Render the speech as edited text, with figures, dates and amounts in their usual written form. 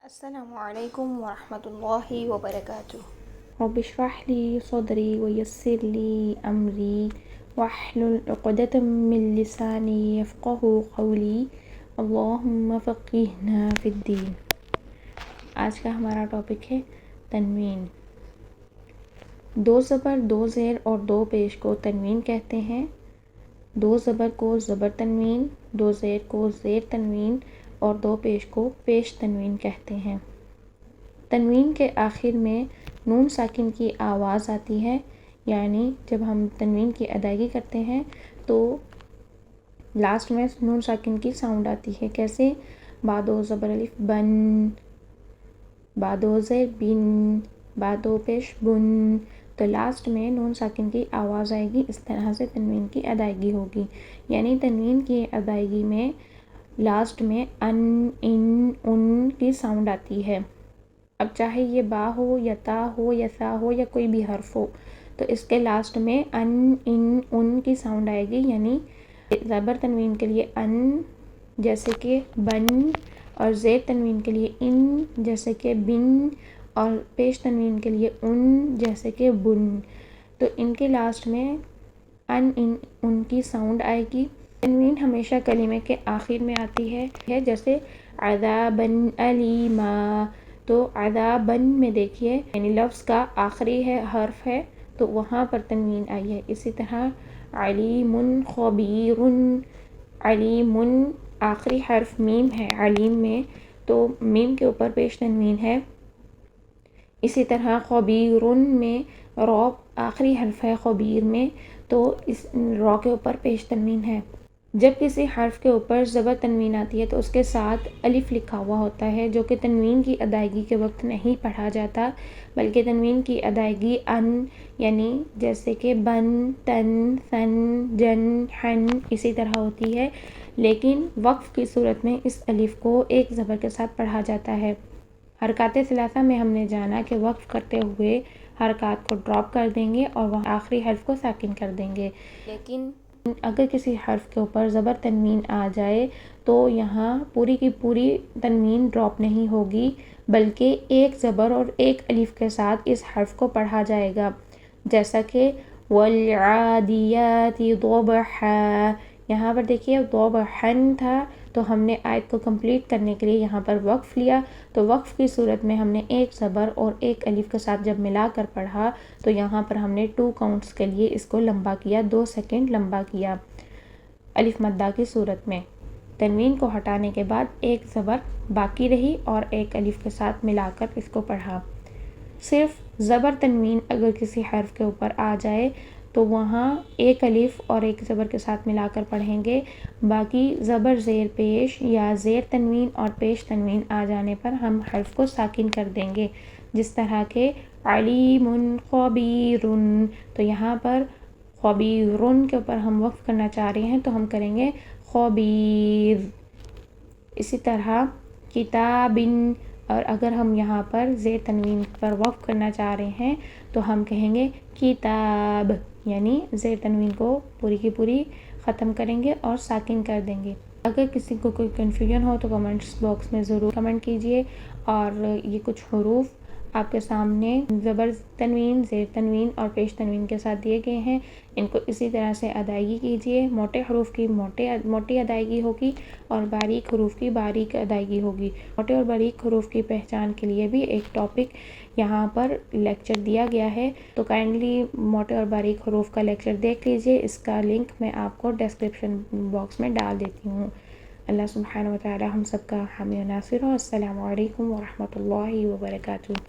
السلام علیکم ورحمۃ اللہ وبرکاتہ۔ رب اشرح لي صدري ويسر لي أمري واحلل عقدة من لساني يفقهوا قولي اللهم فقهنا في الدين۔ آج کا ہمارا ٹاپک ہے تنوین۔ دو زبر، دو زیر اور دو پیش کو تنوین کہتے ہیں۔ دو زبر کو زبر تنوین، دو زیر کو زیر تنوین اور دو پیش کو پیش تنوین کہتے ہیں۔ تنوین کے آخر میں نون ساکن کی آواز آتی ہے، یعنی جب ہم تنوین کی ادائیگی کرتے ہیں تو لاسٹ میں نون ساکن کی ساؤنڈ آتی ہے۔ کیسے؟ بادو زبر الف بن، بادو زیر بن، بادو پیش بن، تو لاسٹ میں نون ساکن کی آواز آئے گی۔ اس طرح سے تنوین کی ادائیگی ہوگی، یعنی تنوین کی ادائیگی میں لاسٹ میں ان، ان کی ساؤنڈ آتی ہے۔ اب چاہے یہ با ہو یا تا ہو یا سا ہو یا کوئی بھی حرف ہو، تو اس کے لاسٹ میں ان کی ساؤنڈ آئے گی، یعنی زبر تنوین کے لیے ان جیسے کہ بن، اور زیر تنوین کے لیے ان جیسے کہ بن، اور پیش تنوین کے لیے ان جیسے کہ بن، تو ان کے لاسٹ میں ان کی ساؤنڈ آئے گی۔ تنوین ہمیشہ کلمے کے آخر میں آتی ہے، جیسے عذابن علیما، تو عذابن میں دیکھیے یعنی لفظ کا آخری حرف ہے تو وہاں پر تنوین آئی ہے۔ اسی طرح علیم خبیر، علیم آخری حرف میم ہے علیم میں، تو میم کے اوپر پیش تنوین ہے۔ اسی طرح خبیر میں رو آخری حرف ہے خبیر میں، تو اس رو کے اوپر پیش تنوین ہے۔ جب کسی حرف کے اوپر زبر تنوین آتی ہے تو اس کے ساتھ الف لکھا ہوا ہوتا ہے، جو کہ تنوین کی ادائیگی کے وقت نہیں پڑھا جاتا، بلکہ تنوین کی ادائیگی ان، یعنی جیسے کہ بن، تن، سن، جن، حن اسی طرح ہوتی ہے، لیکن وقف کی صورت میں اس الف کو ایک زبر کے ساتھ پڑھا جاتا ہے۔ حرکات ثلاثہ میں ہم نے جانا کہ وقف کرتے ہوئے حرکات کو ڈراپ کر دیں گے اور وہ آخری حرف کو ساکن کر دیں گے، لیکن اگر کسی حرف کے اوپر زبر تنوین آ جائے تو یہاں پوری کی پوری تنوین ڈراپ نہیں ہوگی، بلکہ ایک زبر اور ایک الف کے ساتھ اس حرف کو پڑھا جائے گا، جیسا کہ والعادیات ضبحا۔ یہاں پر دیکھیے ضبحن تھا تو ہم نے آیت کو کمپلیٹ کرنے کے لیے یہاں پر وقف لیا، تو وقف کی صورت میں ہم نے ایک زبر اور ایک الف کے ساتھ جب ملا کر پڑھا تو یہاں پر ہم نے 2 کاؤنٹس کے لیے اس کو لمبا کیا، 2 سیکنڈ لمبا کیا الف مدہ کی صورت میں۔ تنوین کو ہٹانے کے بعد ایک زبر باقی رہی اور ایک الف کے ساتھ ملا کر اس کو پڑھا۔ صرف زبر تنوین اگر کسی حرف کے اوپر آ جائے تو وہاں ایک الف اور ایک زبر کے ساتھ ملا کر پڑھیں گے، باقی زبر زیر پیش یا زیر تنوین اور پیش تنوین آ جانے پر ہم حرف کو ساکن کر دیں گے، جس طرح کہ علیم خبیر، تو یہاں پر خبیرن کے اوپر ہم وقف کرنا چاہ رہے ہیں تو ہم کریں گے خبیر۔ اسی طرح کتابن، اور اگر ہم یہاں پر زیر تنوین پر وقف کرنا چاہ رہے ہیں تو ہم کہیں گے کتاب، یعنی زیر تنوین کو پوری کی پوری ختم کریں گے اور ساکن کر دیں گے۔ اگر کسی کو کوئی کنفیوژن ہو تو کمنٹس باکس میں ضرور کمنٹ کیجئے، اور یہ کچھ حروف آپ کے سامنے زبر تنوین، زیر تنوین اور پیش تنوین کے ساتھ دیے گئے ہیں، ان کو اسی طرح سے ادائیگی کیجئے۔ موٹے حروف کی موٹی ادائیگی ہوگی اور باریک حروف کی باریک ادائیگی ہوگی۔ موٹے اور باریک حروف کی پہچان کے لیے بھی ایک ٹاپک یہاں پر لیکچر دیا گیا ہے، تو کائنڈلی موٹے اور باریک حروف کا لیکچر دیکھ لیجئے، اس کا لنک میں آپ کو ڈسکرپشن باکس میں ڈال دیتی ہوں۔ اللہ سبحانہ وتعالی ہم سب کا حامی و ناصر ہو۔ السلام علیکم ورحمۃ اللہ وبرکاتہ۔